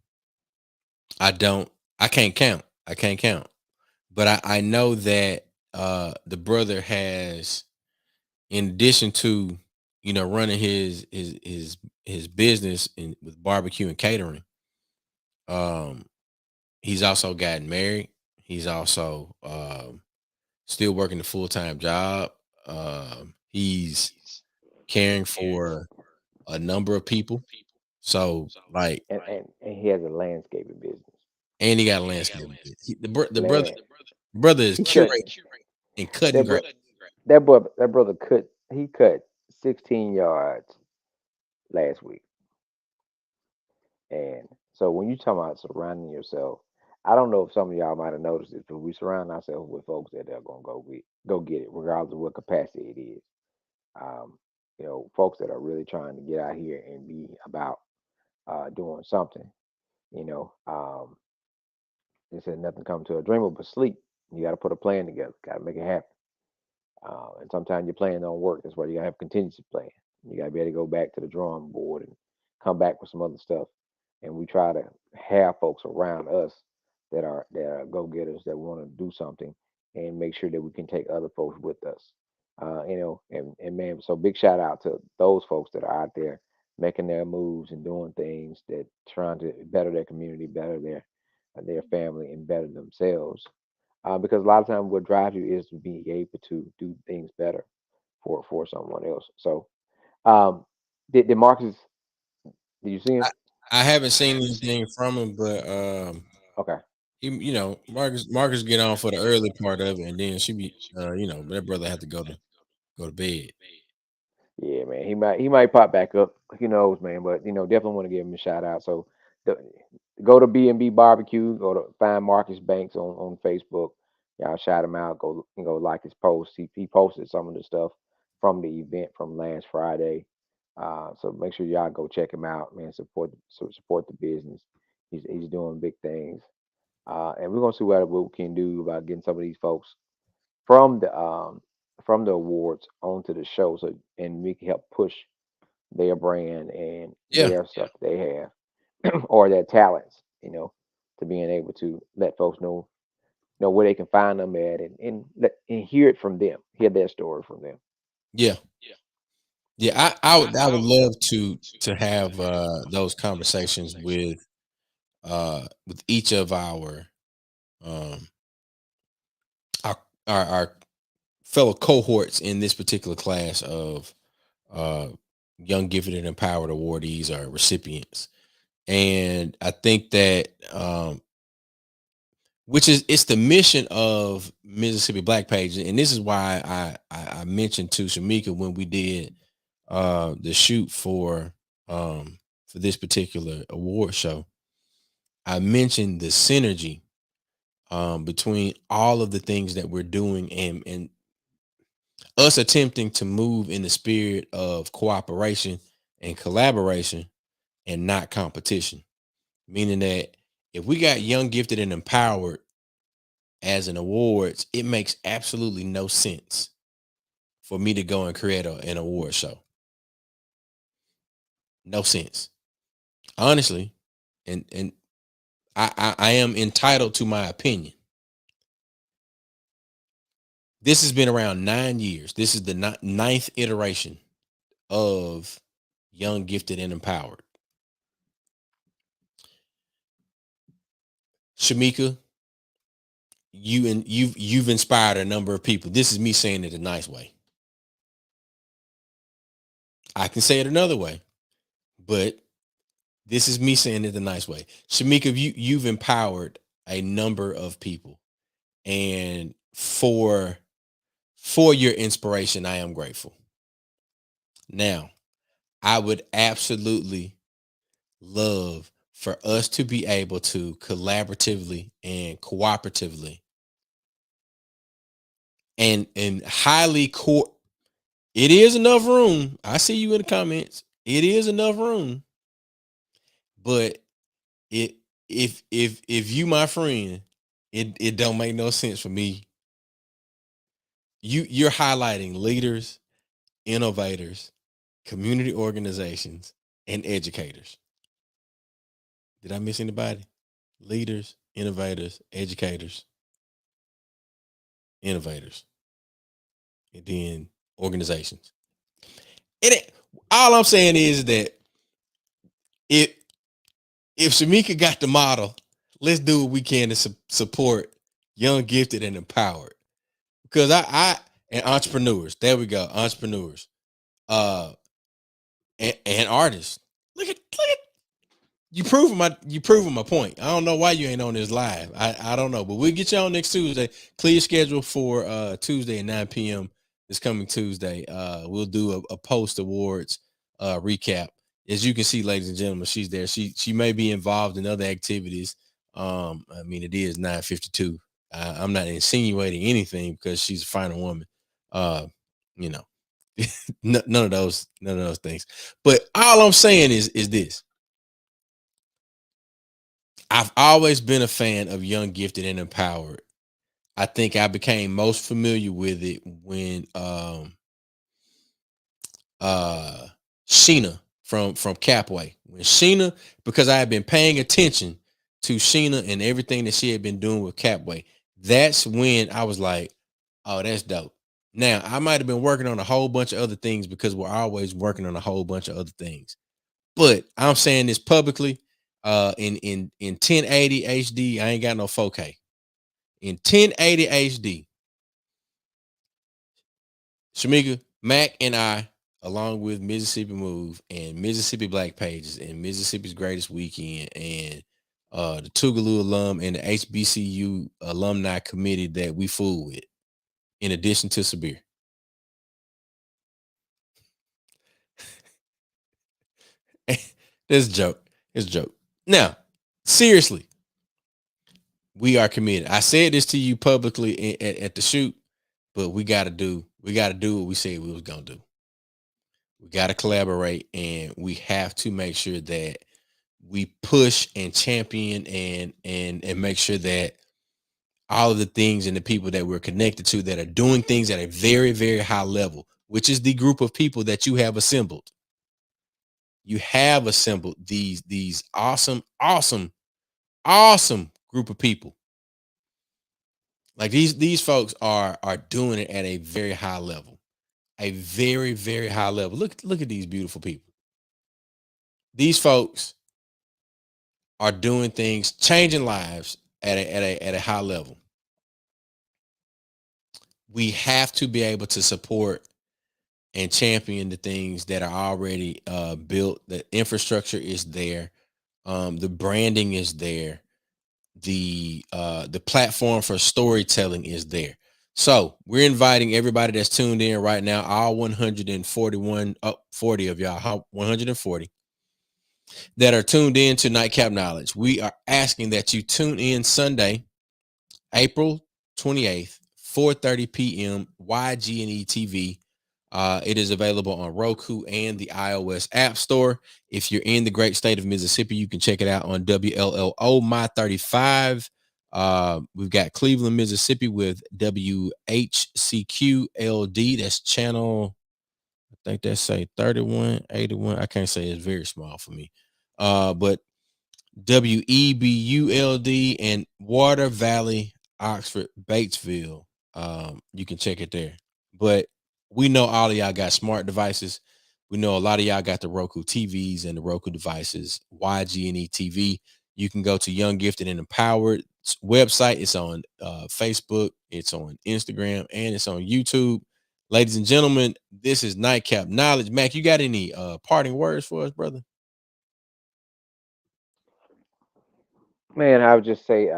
Speaker 1: I don't. I can't count. I can't count. But I know that the brother has, in addition to running his business with barbecue and catering. Um, he's also gotten married. He's also still working a full time job. He's caring for a number of people. So like,
Speaker 2: And he has a landscaping business.
Speaker 1: and he got a landscaping bit. The
Speaker 2: Land.
Speaker 1: brother is
Speaker 2: He cut
Speaker 1: curating and cutting
Speaker 2: that
Speaker 1: grass.
Speaker 2: bro, that brother cut 16 yards last week. And so when you talk about surrounding yourself, I don't know if some of y'all might have noticed it, but we surround ourselves with folks that are gonna go get it, regardless of what capacity it is. Um, folks that are really trying to get out here and be about doing something. You know, they said nothing come to a dreamer but sleep. You got to put a plan together. Got to make it happen. And sometimes your plan don't work. That's why you gotta have a contingency plan. You gotta be able to go back to the drawing board and come back with some other stuff. And we try to have folks around us that are go getters that want to do something and make sure that we can take other folks with us. And man, so big shout out to those folks that are out there making their moves and doing things that trying to better their community, better their family, and better themselves because a lot of times what drives you is being able to do things better for someone else. So, um, did Marcus? Did you see
Speaker 1: I,
Speaker 2: him?
Speaker 1: I haven't seen anything from him, but
Speaker 2: Okay.
Speaker 1: Marcus get on for the early part of it, and then she be that brother have to go to bed.
Speaker 2: Yeah, man. He might pop back up. Who knows, man? But definitely want to give him a shout out. So, the, go to B&B Barbecue. Go to find Marcus Banks on Facebook. Y'all shout him out. Go like his post. He posted some of the stuff from the event from last Friday. So make sure y'all go check him out, man. Support the business. He's doing big things. And we're gonna see what we can do about getting some of these folks from the awards onto the show, so and we can help push their brand and
Speaker 1: Yeah,
Speaker 2: their stuff they have or their talents, to being able to let folks know where they can find them at and hear it from them, hear their story from them.
Speaker 1: yeah, yeah. I would love to have those conversations with each of um our our fellow cohorts in this particular class of uh young gifted and empowered awardees or recipients. And I think that which is it's the mission of Mississippi Black Page, and this is why I mentioned to Shamika when we did the shoot for this particular award show. I mentioned the synergy between all of the things that we're doing and us attempting to move in the spirit of cooperation and collaboration and not competition. Meaning that if we got Young, Gifted, and Empowered as an awards, it makes absolutely no sense for me to go and create an award show. No sense. Honestly, and I am entitled to my opinion. This has been around 9 years. This is the ninth iteration of Young, Gifted, and Empowered. Shamika, you've inspired a number of people. This is me saying it a nice way. I can say it another way, but this is me saying it the nice way. Shamika, you've empowered a number of people, and for your inspiration, I am grateful. Now, I would absolutely love for us to be able to collaboratively and cooperatively and highly it is enough room. I see you in the comments. It is enough room. But it if you my friend, it don't make no sense for me. You're highlighting leaders, innovators, community organizations, and educators. Did I miss anybody? Leaders, innovators, educators, innovators, and then organizations. It all I'm saying is that if Shamika got the model, let's do what we can to support Young, Gifted, and Empowered. Because I and entrepreneurs. There we go, entrepreneurs, and artists. Look at you proving my point. I don't know why you ain't on this live. I don't know, but we'll get you on next Tuesday. Clear your schedule for Tuesday at 9 p.m. this coming Tuesday. We'll do a post awards recap. As you can see, ladies and gentlemen, she's there. She may be involved in other activities. I mean, it is 9:52. I'm not insinuating anything because she's a fine woman. You know, none of those things. But all I'm saying is this. I've always been a fan of Young, Gifted, and Empowered. I think I became most familiar with it when Sheena from Capway. When Sheena, because I had been paying attention to Sheena and everything that she had been doing with Capway. That's when I was like, oh, that's dope. Now, I might have been working on a whole bunch of other things because we're always working on a whole bunch of other things. But I'm saying this publicly. In 1080 HD, I ain't got no 4K. In 1080 HD, Shamika, Mac, and I, along with Mississippi Move and Mississippi Black Pages and Mississippi's Greatest Weekend and the Tougaloo alum and the HBCU alumni committee that we fool with, in addition to Sabir. That's a joke. It's a joke. Now, seriously, we are committed. I said this to you publicly at the shoot, but we got to do what we said we was gonna do. We got to collaborate, and we have to make sure that we push and champion and make sure that all of the things and the people that we're connected to that are doing things at a very, very high level, which is the group of people that you have assembled. You have assembled these awesome group of people. Like these folks are doing it at a very high level. A very, very high level. Look at these beautiful people. These folks are doing things, changing lives at a high level. We have to be able to support and champion the things that are already built. The infrastructure is there. The branding is there. The platform for storytelling is there. So we're inviting everybody that's tuned in right now, all 40 of y'all, 140 that are tuned in to Nightcap Knowledge. We are asking that you tune in Sunday, April 28th, 4:30 p.m. YG&E TV It is available on Roku and the iOS App Store. If you're in the great state of Mississippi, you can check it out on WLLO My 35. We've got Cleveland, Mississippi with WHCQLD. That's channel, I think that's say 3181. I can't say, it's very small for me. But WEBULD and Water Valley, Oxford, Batesville. You can check it there. But we know all of y'all got smart devices. We know a lot of y'all got the Roku TVs and the Roku devices, YG&E TV. You can go to Young Gifted and Empowered website. It's on Facebook, it's on Instagram, and it's on YouTube. Ladies and gentlemen, this is Nightcap Knowledge. Mac, you got any parting words for us, brother?
Speaker 2: Man, I would just say,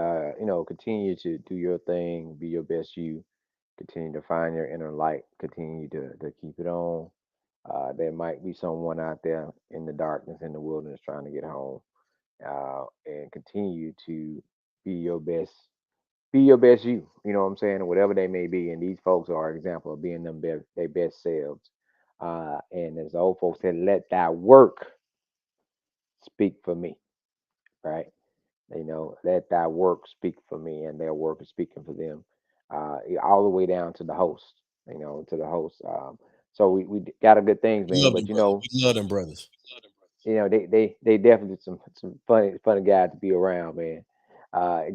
Speaker 2: continue to do your thing, be your best you, continue to find your inner light, continue to keep it on. There might be someone out there in the darkness, in the wilderness, trying to get home, and continue to be your best, be your best you. You know what I'm saying? Whatever they may be, and these folks are an example of being their best selves. And as the old folks said, let that work speak for me, right? Let that work speak for me, and their work is speaking for them, all the way down to the host, to the host. So we got a good things, man.
Speaker 1: Love
Speaker 2: But
Speaker 1: them brothers. We love them brothers.
Speaker 2: they definitely some funny guys to be around, man.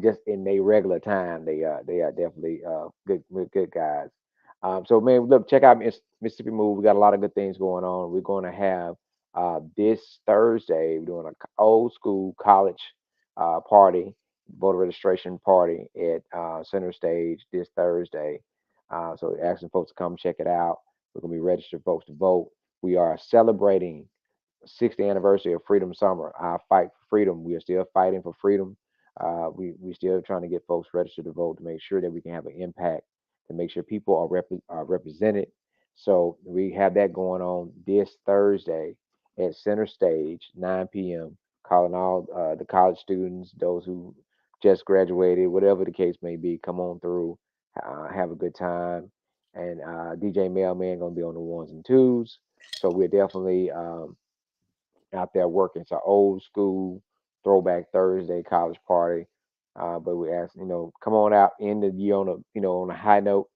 Speaker 2: Just in their regular time, they are definitely good guys. So man, look, check out Mississippi Move. We got a lot of good things going on. We're going to have this Thursday. We're doing a old school college party, voter registration party at Center Stage this Thursday. So asking folks to come check it out. We're gonna be registered folks to vote. We are celebrating 60th anniversary of Freedom Summer. Our fight for freedom. We are still fighting for freedom. We still trying to get folks registered to vote to make sure that we can have an impact, to make sure people are represented. So we have that going on this Thursday at Center Stage, 9 p.m. Calling all the college students, those who just graduated, whatever the case may be, come on through, have a good time. And DJ Mailman gonna be on the ones and twos. So we're definitely out there working. It's an old school throwback Thursday college party. But we ask, come on out, end the year on a high note,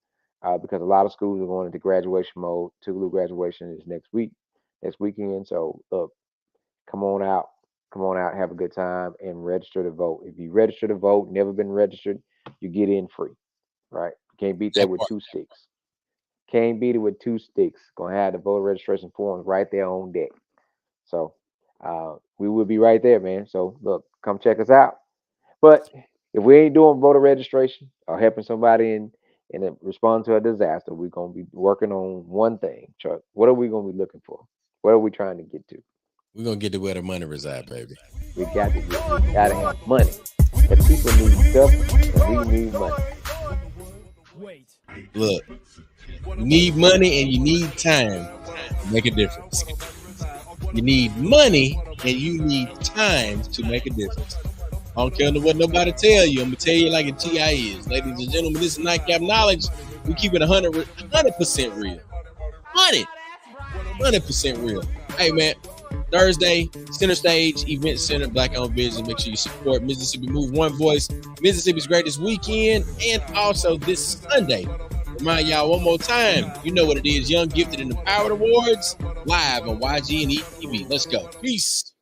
Speaker 2: because a lot of schools are going into graduation mode. Tougaloo graduation is next weekend. So look, come on out, have a good time, and register to vote. If you register to vote, never been registered, you get in free, right? Can't beat that with two sticks. Can't beat it with two sticks. Gonna have the voter registration forms right there on deck. So we will be right there, man. So look, come check us out. But if we ain't doing voter registration or helping somebody in respond to a disaster, we're gonna be working on one thing, Chuck. What are we gonna be looking for? What are we trying to get to?
Speaker 1: We're gonna get to where the money reside, baby.
Speaker 2: We gotta have money. The people need stuff and we need money.
Speaker 1: Look, you need money and you need time to make a difference. You need money and you need time to make a difference. I don't care what nobody tell you. I'm gonna tell you like a TI is. Ladies and gentlemen, this is Nightcap Knowledge. We keep it 100% real. 100% real. Hey man, Thursday, Center Stage, Event Center, Black Owned Business. Make sure you support Mississippi Move One Voice, Mississippi's Greatest Weekend, and also this Sunday. Remind y'all one more time, you know what it is. Young Gifted and Empowered Awards, live on YG&E TV. Let's go. Peace.